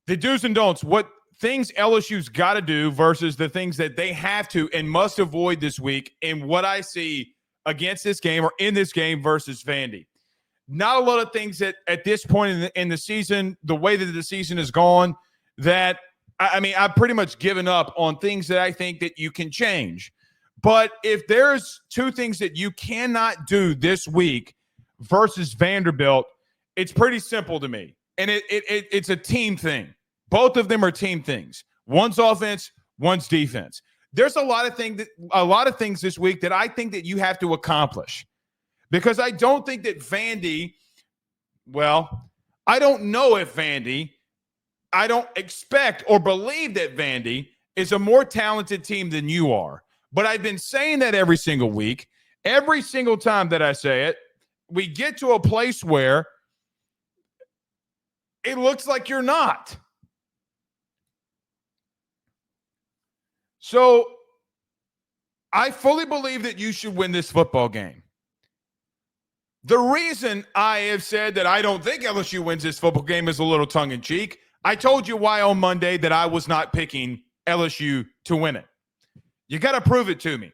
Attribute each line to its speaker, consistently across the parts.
Speaker 1: The do's and don'ts, what things LSU's got to do versus the things that they have to and must avoid this week, and what I see against this game or in this game versus Vandy. Not a lot of things that at this point in the season, the way that the season is gone, that, I mean, I've pretty much given up on things that I think that you can change. But if there's two things that you cannot do this week versus Vanderbilt, it's pretty simple to me. And it's a team thing. Both of them are team things. One's offense, one's defense. There's a lot of things this week that I think that you have to accomplish. Because I don't think that Vandy, well, I don't know if Vandy, I don't expect or believe that Vandy is a more talented team than you are. But I've been saying that every single week. Every single time that I say it, we get to a place where it looks like you're not. So I fully believe that you should win this football game. The reason I have said that I don't think LSU wins this football game is a little tongue-in-cheek. I told you why on Monday that I was not picking LSU to win it. You got to prove it to me.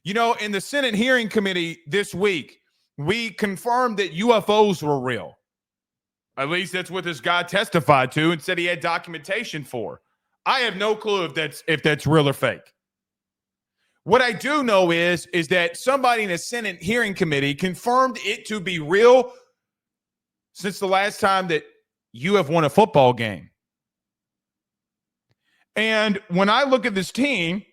Speaker 1: You know, in the Senate hearing committee this week, we confirmed that UFOs were real. At least that's what this guy testified to and said he had documentation for. I have no clue if that's real or fake. What I do know is that somebody in the Senate hearing committee confirmed it to be real since the last time that you have won a football game. And when I look at this team,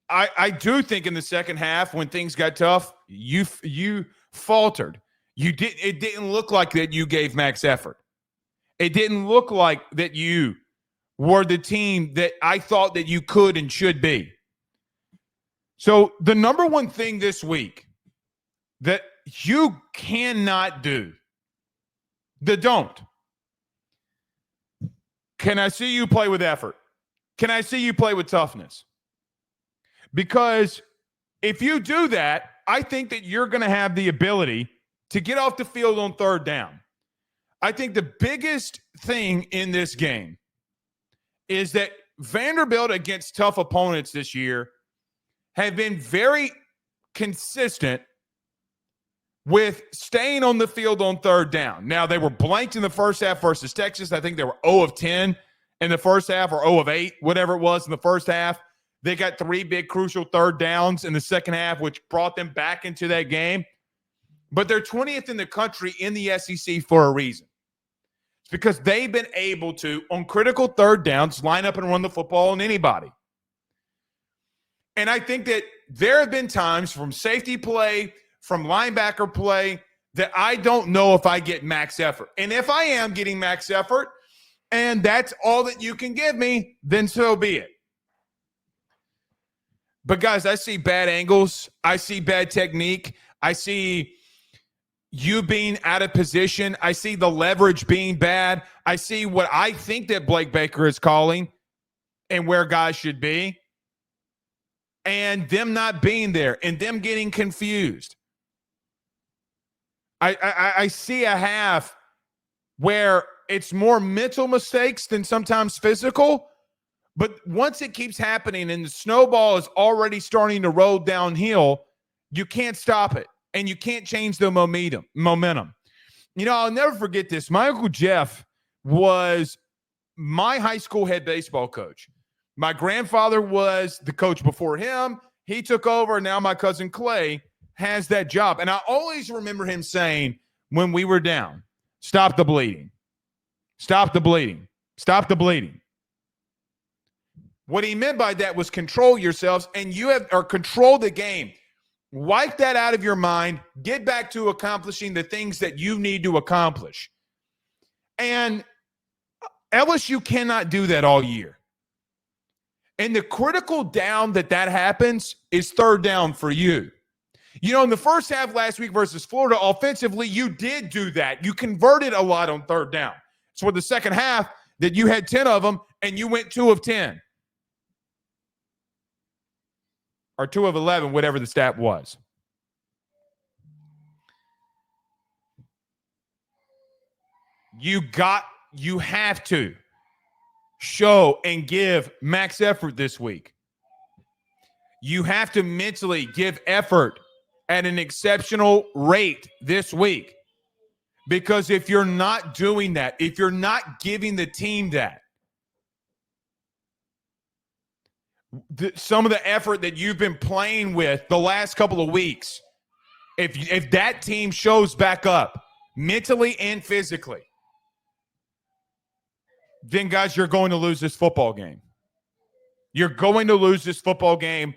Speaker 1: I do think in the second half when things got tough, you faltered. It didn't look like that you gave max effort. It didn't look like that you were the team that I thought that you could and should be. So the number one thing this week that you cannot do, don't. Can I see you play with effort? Can I see you play with toughness? Because if you do that, I think that you're going to have the ability to get off the field on third down. I think the biggest thing in this game is that Vanderbilt against tough opponents this year have been very consistent with staying on the field on third down. Now, they were blanked in the first half versus Texas. I think they were 0 of 10 in the first half or 0 of 8, whatever it was in the first half. They got 3 big crucial third downs in the second half, which brought them back into that game. But they're 20th in the country in the SEC for a reason. It's because they've been able to, on critical third downs, line up and run the football on anybody. And I think that there have been times from safety play, from linebacker play, that I don't know if I get max effort. And if I am getting max effort, and that's all that you can give me, then so be it. But, guys, I see bad angles. I see bad technique. I see you being out of position. I see the leverage being bad. I see what I think that Blake Baker is calling and where guys should be. And them not being there and them getting confused. I see a half where it's more mental mistakes than sometimes physical. But once it keeps happening and the snowball is already starting to roll downhill, you can't stop it. And you can't change the momentum. You know, I'll never forget this. My Uncle Jeff was my high school head baseball coach. My grandfather was the coach before him. He took over. Now my cousin Clay has that job. And I always remember him saying when we were down, stop the bleeding. Stop the bleeding. Stop the bleeding. What he meant by that was control yourselves and control the game. Wipe that out of your mind. Get back to accomplishing the things that you need to accomplish. And LSU cannot do that all year. And the critical down that happens is third down for you. You know, in the first half last week versus Florida, offensively, you did do that. You converted a lot on third down. So in the second half, that you had 10 of them, and you went 2 of 10. Or 2 of 11, whatever the stat was. You have to. show and give max effort this week. You have to mentally give effort at an exceptional rate this week. Because if you're not doing that, if you're not giving the team that, some of the effort that you've been playing with the last couple of weeks, if that team shows back up mentally and physically, then, guys, you're going to lose this football game. You're going to lose this football game,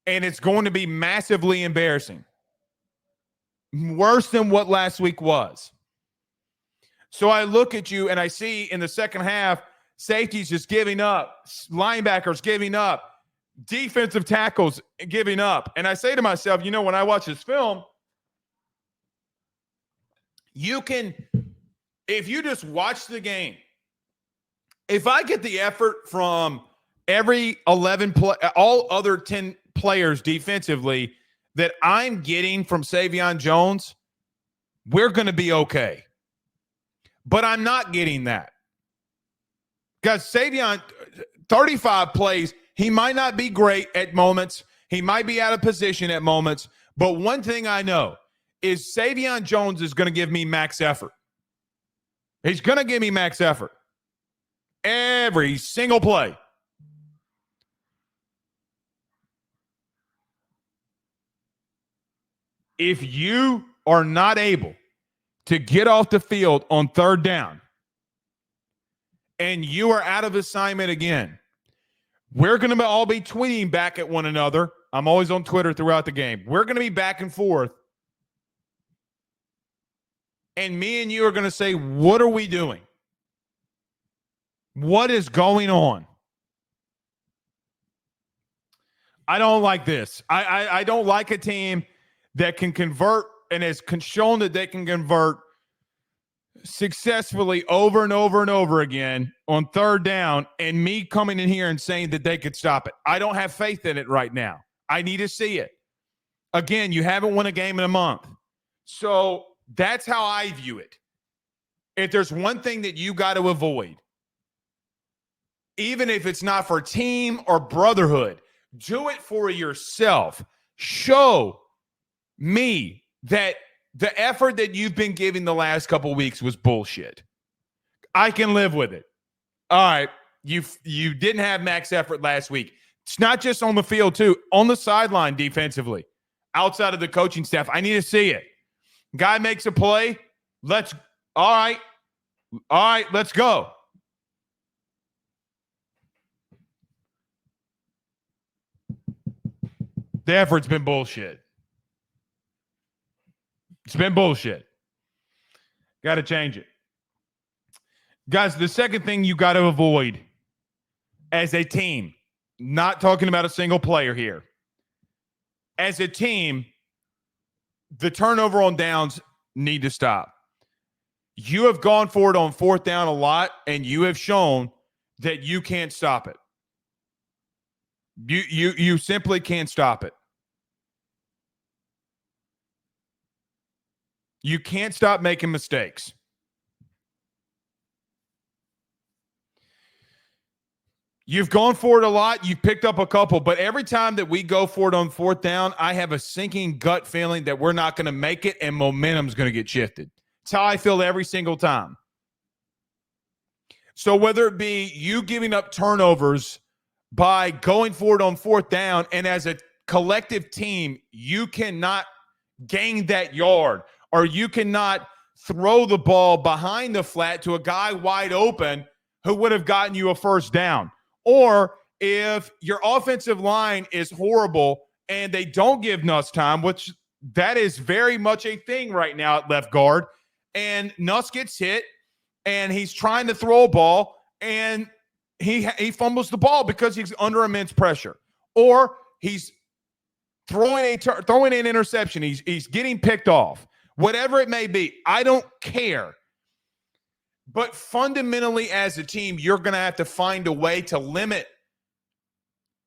Speaker 1: and it's going to be massively embarrassing. Worse than what last week was. So I look at you, and I see in the second half, safeties just giving up, linebackers giving up, defensive tackles giving up. And I say to myself, when I watch this film, you can, if you just watch the game, if I get the effort from every 11 all other 10 players defensively that I'm getting from Savion Jones, we're going to be okay. But I'm not getting that. Guys, Savion, 35 plays, he might not be great at moments. He might be out of position at moments. But one thing I know is Savion Jones is going to give me max effort. He's going to give me max effort. Every single play. If you are not able to get off the field on third down and you are out of assignment again, we're going to all be tweeting back at one another. I'm always on Twitter throughout the game. We're going to be back and forth. And me and you are going to say, what are we doing? What is going on? I don't like this. I don't like a team that can convert and has shown that they can convert successfully over and over and over again on third down, and me coming in here and saying that they could stop it. I don't have faith in it right now. I need to see it. Again, you haven't won a game in a month. So that's how I view it. If there's one thing that you got to avoid, even if it's not for team or brotherhood, do it for yourself. Show me that the effort that you've been giving the last couple of weeks was bullshit. I can live with it. All right, you didn't have max effort last week. It's not just on the field, too. On the sideline defensively, outside of the coaching staff, I need to see it. Guy makes a play. All right, let's go. The effort's been bullshit. It's been bullshit. Got to change it. Guys, the second thing you got to avoid as a team, not talking about a single player here, as a team, the turnover on downs need to stop. You have gone for it on fourth down a lot, and you have shown that you can't stop it. You simply can't stop it. You can't stop making mistakes. You've gone for it a lot. You've picked up a couple. But every time that we go for it on fourth down, I have a sinking gut feeling that we're not going to make it and momentum's going to get shifted. It's how I feel every single time. So whether it be you giving up turnovers by going for it on fourth down, and as a collective team, you cannot gain that yard, or you cannot throw the ball behind the flat to a guy wide open who would have gotten you a first down. Or if your offensive line is horrible and they don't give Nuss time, which that is very much a thing right now at left guard, and Nuss gets hit and he's trying to throw a ball and he fumbles the ball because he's under immense pressure, or he's throwing an interception. He's getting picked off. Whatever it may be, I don't care. But fundamentally, as a team, you're going to have to find a way to limit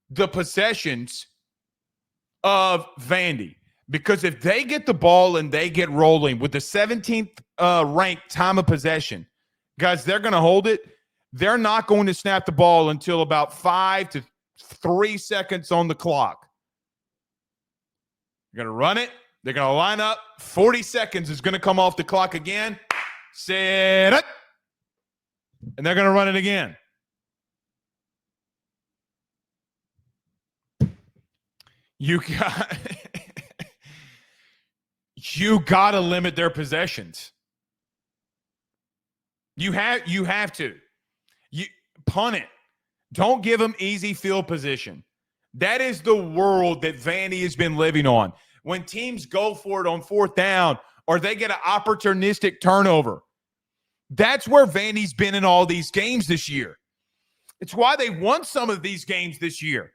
Speaker 1: the possessions of Vandy. Because if they get the ball and they get rolling with the 17th ranked time of possession, guys, they're going to hold it. they're not going to snap the ball until about 5 to 3 seconds on the clock. You're going to run it. They're going to line up. 40 seconds is going to come off the clock again. Set it. And they're going to run it again. You got to limit their possessions. You have to. You punt it. Don't give them easy field position. That is the world that Vandy has been living on. When teams go for it on 4th down or they get an opportunistic turnover, that's where Vandy's been in all these games this year. It's why they won some of these games this year.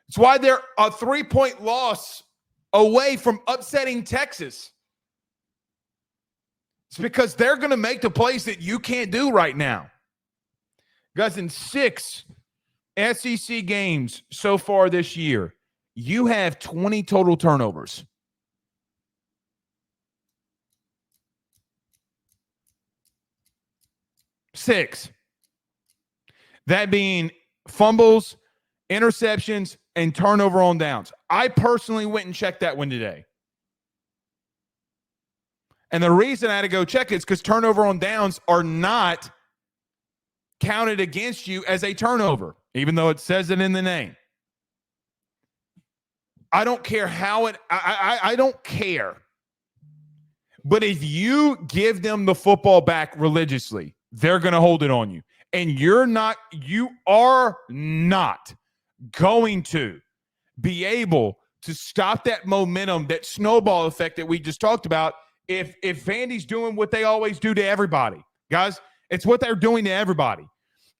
Speaker 1: It's why they're a 3-point loss away from upsetting Texas. It's because they're going to make the plays that you can't do right now. Guys, in 6 SEC games so far this year, you have 20 total turnovers. Six. That being fumbles, interceptions, and turnover on downs. I personally went and checked that one today. And the reason I had to go check it is because turnover on downs are not counted against you as a turnover, even though it says it in the name. I don't care how it – I don't care. But if you give them the football back religiously, they're going to hold it on you. And you are not going to be able to stop that momentum, that snowball effect that we just talked about if Vandy's doing what they always do to everybody. Guys, it's what they're doing to everybody.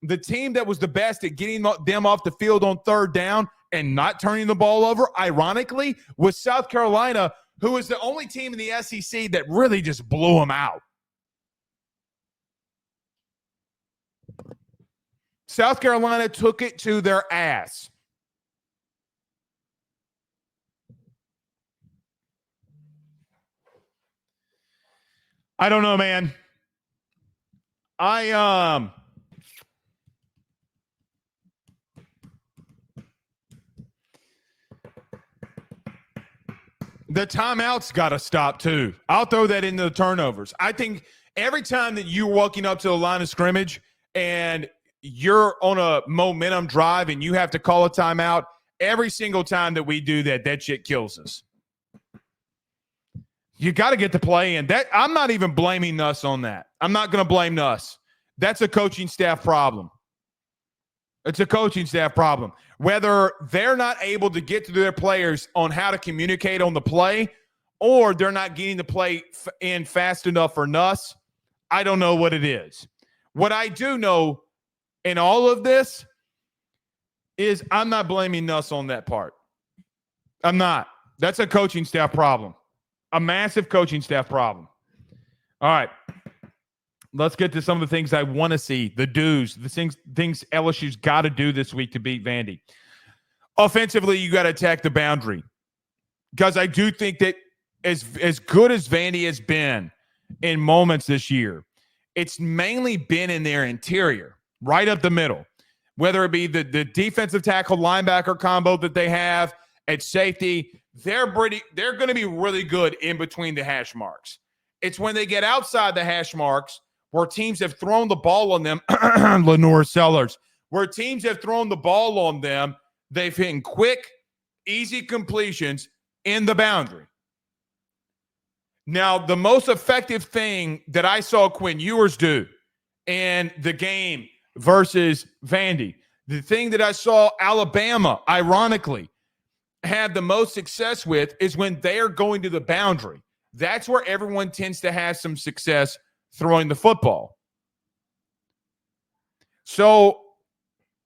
Speaker 1: The team that was the best at getting them off the field on 3rd down and not turning the ball over, ironically, was South Carolina, who is the only team in the SEC that really just blew them out. South Carolina took it to their ass. I don't know, man. The timeouts got to stop too. I'll throw that into the turnovers. I think every time that you're walking up to the line of scrimmage and you're on a momentum drive and you have to call a timeout, every single time that we do that, that shit kills us. You got to get the play in. That I'm not even blaming Nuss on that. I'm not going to blame Nuss. That's a coaching staff problem. It's a coaching staff problem. Whether they're not able to get to their players on how to communicate on the play or they're not getting the play in fast enough for Nuss, I don't know what it is. What I do know in all of this is I'm not blaming Nuss on that part. I'm not. That's a coaching staff problem. A massive coaching staff problem. All right. Let's get to some of the things I want to see, the do's, the things LSU's got to do this week to beat Vandy. Offensively, you got to attack the boundary. Because I do think that as good as Vandy has been in moments this year, it's mainly been in their interior, right up the middle. Whether it be the defensive tackle linebacker combo that they have at safety, they're going to be really good in between the hash marks. It's when they get outside the hash marks where teams have thrown the ball on them, Lenore Sellers, where teams have thrown the ball on them, they've hit quick, easy completions in the boundary. Now, the most effective thing that I saw Quinn Ewers do in the game versus Vandy, the thing that I saw Alabama, ironically, have the most success with is when they are going to the boundary. That's where everyone tends to have some success throwing the football. So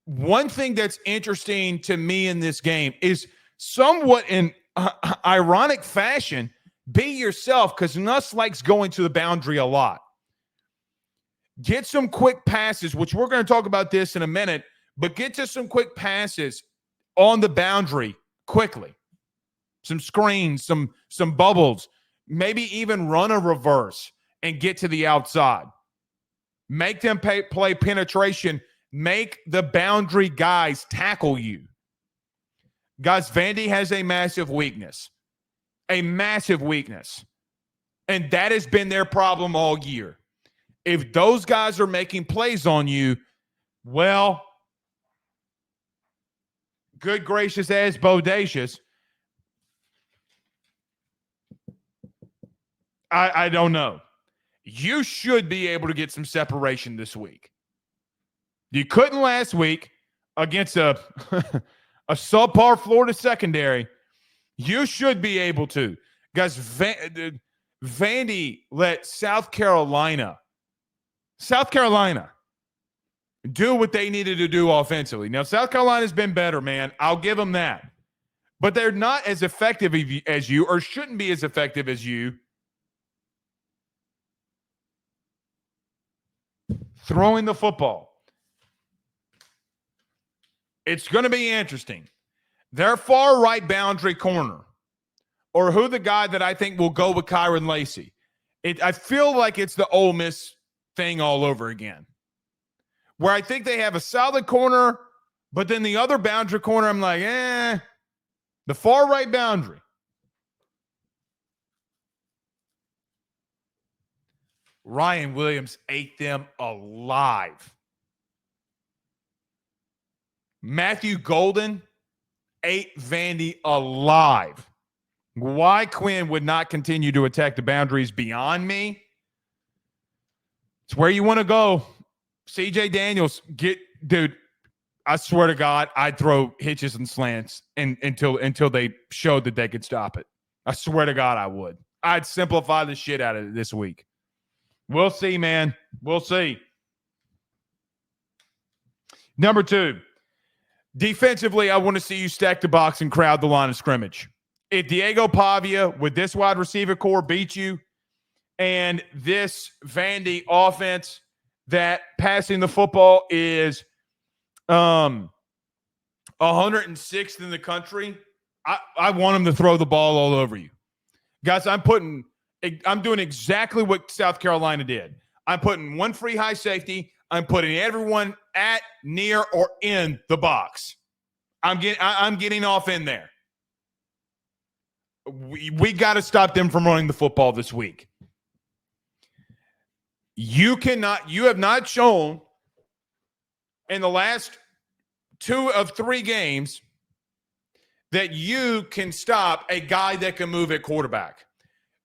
Speaker 1: one thing that's interesting to me in this game is somewhat in ironic fashion, be yourself, because Nuss likes going to the boundary a lot. Get some quick passes, which we're going to talk about this in a minute, but get to some quick passes on the boundary quickly. Some screens, some bubbles, maybe even run a reverse and get to the outside. Make them play penetration. Make the boundary guys tackle you. Guys, Vandy has a massive weakness. A massive weakness. And that has been their problem all year. If those guys are making plays on you, well, good gracious as bodacious. I don't know. You should be able to get some separation this week. You couldn't last week against a subpar Florida secondary. You should be able to. Guys, Vandy let South Carolina do what they needed to do offensively. Now, South Carolina's been better, man. I'll give them that. But they're not as effective as you, or shouldn't be as effective as you, throwing the football. It's going to be interesting. Their far right boundary corner, or who the guy that I think will go with Kyron Lacey. I feel like it's the Ole Miss thing all over again, where I think they have a solid corner, but then the other boundary corner, I'm like, the far right boundary. Ryan Williams ate them alive. Matthew Golden ate Vandy alive. Why Quinn would not continue to attack the boundaries beyond me? It's where you want to go. CJ Daniels, dude, I swear to God, I'd throw hitches and slants until they showed that they could stop it. I swear to God I would. I'd simplify the shit out of it this week. We'll see, man. We'll see. Number 2, defensively, I want to see you stack the box and crowd the line of scrimmage. If Diego Pavia with this wide receiver core beat you, and this Vandy offense that passing the football is 106th in the country, I want them to throw the ball all over you. Guys, I'm doing exactly what South Carolina did. I'm putting one free high safety. I'm putting everyone at, near, or in the box. I'm getting off in there. We got to stop them from running the football this week. You have not shown in the last 2 of 3 games that you can stop a guy that can move at quarterback.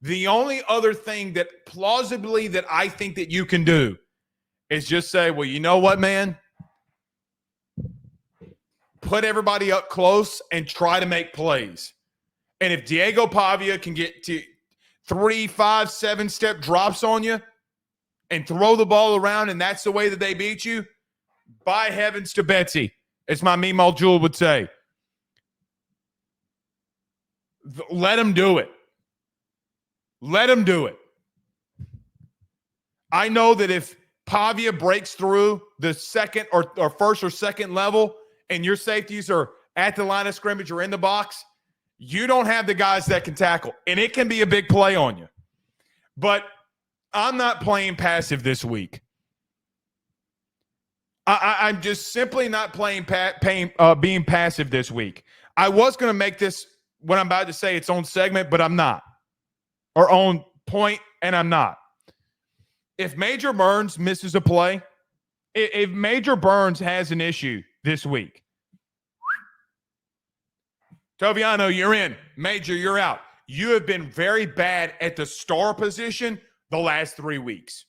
Speaker 1: The only other thing that plausibly that I think that you can do is just say, well, you know what, man? Put everybody up close and try to make plays. And if Diego Pavia can get to 3, 5, 7-step drops on you and throw the ball around, and that's the way that they beat you, by heavens to Betsy, as my Meemaw Jewel would say. Let him do it. Let him do it. I know that if Pavia breaks through the second or first or second level and your safeties are at the line of scrimmage or in the box, you don't have the guys that can tackle, and it can be a big play on you. But I'm not playing passive this week. I'm just simply not being passive this week. I was going to make this, what I'm about to say, its own segment, but I'm not. Or own point, and I'm not. If Major Burns misses a play, if Major Burns has an issue this week, Toviano, you're in. Major, you're out. You have been very bad at the star position the last 3 weeks.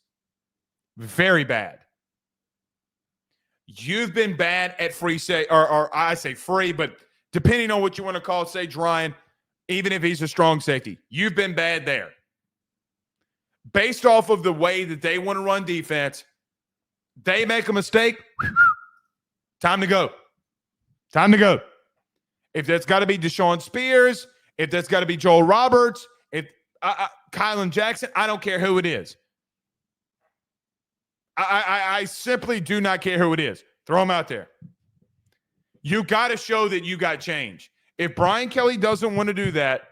Speaker 1: Very bad. You've been bad at free or I say free, but depending on what you want to call Sage Ryan, even if he's a strong safety, you've been bad there. Based off of the way that they want to run defense, they make a mistake, time to go. Time to go. If that's got to be Deshaun Spears, if that's got to be Joel Roberts, if Kylan Jackson, I don't care who it is. I simply do not care who it is. Throw them out there. You got to show that you got change. If Brian Kelly doesn't want to do that,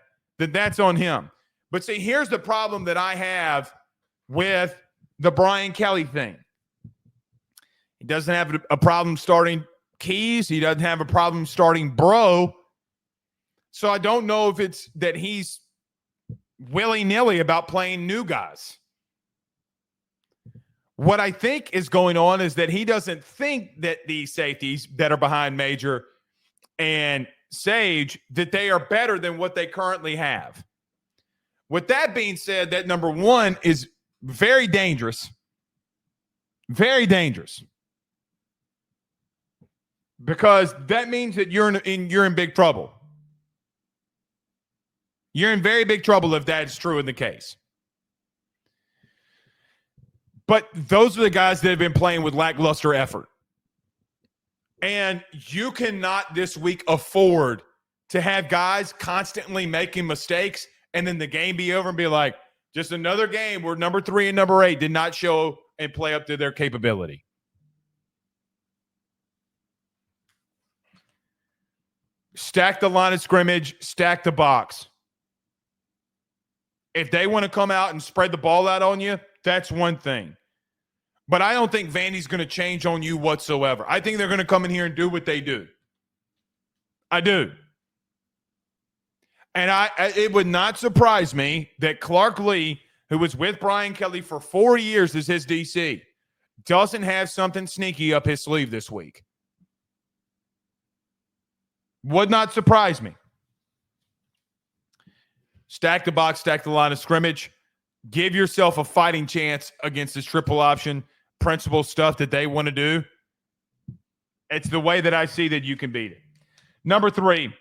Speaker 1: then that's on him. But see, here's the problem that I have with the Brian Kelly thing. doesn't have a problem starting Keys. He doesn't have a problem starting Bro. So I don't know if it's that he's willy-nilly about playing new guys. What I think is going on is that he doesn't think that these safeties that are behind Major and Sage, that they are better than what they currently have. With that being said, that number one is very dangerous. Very dangerous. Because that means that you're in big trouble. You're in very big trouble if that's true in the case. But those are the guys that have been playing with lackluster effort. And you cannot this week afford to have guys constantly making mistakes and then the game be over and be like, just another game where number 3 and number 8 did not show and play up to their capability. Stack the line of scrimmage, stack the box. If they want to come out and spread the ball out on you, that's one thing. But I don't think Vandy's going to change on you whatsoever. I think they're going to come in here and do what they do. I do. And it would not surprise me that Clark Lee, who was with Brian Kelly for 4 years as his DC, doesn't have something sneaky up his sleeve this week. Would not surprise me. Stack the box, stack the line of scrimmage. Give yourself a fighting chance against this triple option principle stuff that they want to do. It's the way that I see that you can beat it. Number 3.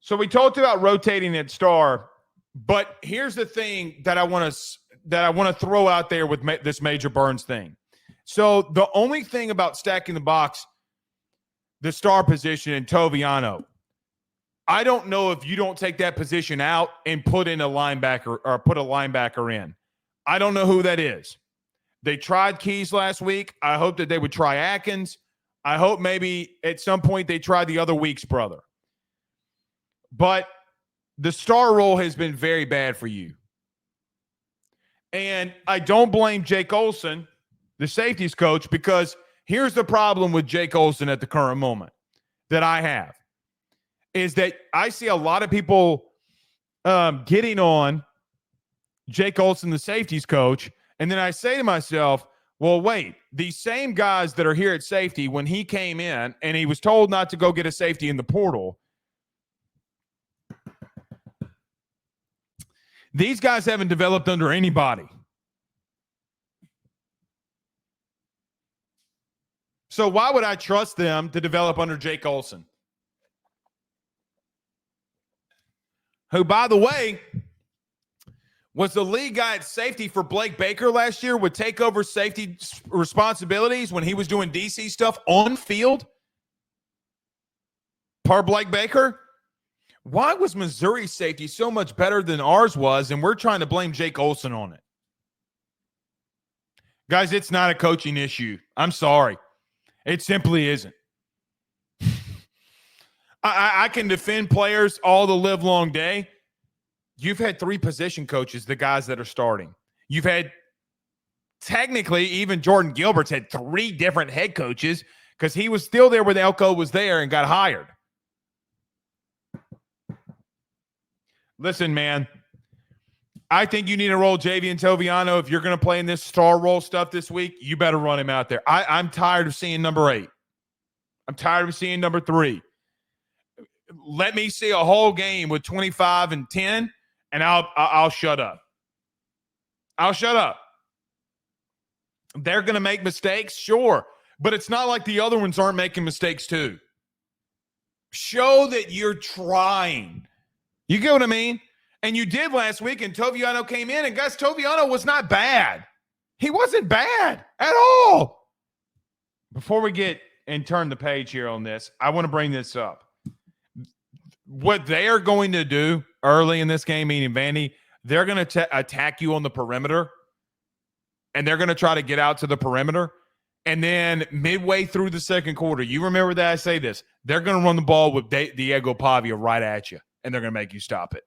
Speaker 1: So we talked about rotating at star, but here's the thing that I want to throw out there with this Major Burns thing. So the only thing about stacking the box, the star position in Toviano, I don't know if you don't take that position out and put in a linebacker or put a linebacker in. I don't know who that is. They tried Keys last week. I hope that they would try Atkins. I hope maybe at some point they try the other Weeks brother. But the star role has been very bad for you. And I don't blame Jake Olson, the safeties coach, because here's the problem with Jake Olson at the current moment that I have, is that I see a lot of people getting on Jake Olson, the safeties coach, and then I say to myself, well, wait, these same guys that are here at safety, when he came in and he was told not to go get a safety in the portal, these guys haven't developed under anybody. So why would I trust them to develop under Jake Olson? Who, by the way, was the lead guy at safety for Blake Baker last year, would take over safety responsibilities when he was doing DC stuff on field? Per Blake Baker? Why was Missouri safety so much better than ours was, and we're trying to blame Jake Olson on it? Guys, it's not a coaching issue. I'm sorry. It simply isn't. I can defend players all the live long day. You've had 3 position coaches, the guys that are starting. You've had, technically, even Jordan Gilbert's had 3 different head coaches because he was still there when Elko was there and got hired. Listen, man, I think you need to roll Javian Toviano. If you're going to play in this star role stuff this week, you better run him out there. I'm tired of seeing number 8. I'm tired of seeing number 3. Let me see a whole game with 25 and 10, and I'll shut up. I'll shut up. They're going to make mistakes, sure, but it's not like the other ones aren't making mistakes too. Show that you're trying. You get what I mean? And you did last week, and Toviano came in, and guys, Toviano was not bad. He wasn't bad at all. Before we get and turn the page here on this, I want to bring this up. What they are going to do early in this game, meaning Vandy, they're going to attack you on the perimeter, and they're going to try to get out to the perimeter. And then midway through the second quarter, you remember that I say this, they're going to run the ball with Diego Pavia right at you, and they're going to make you stop it.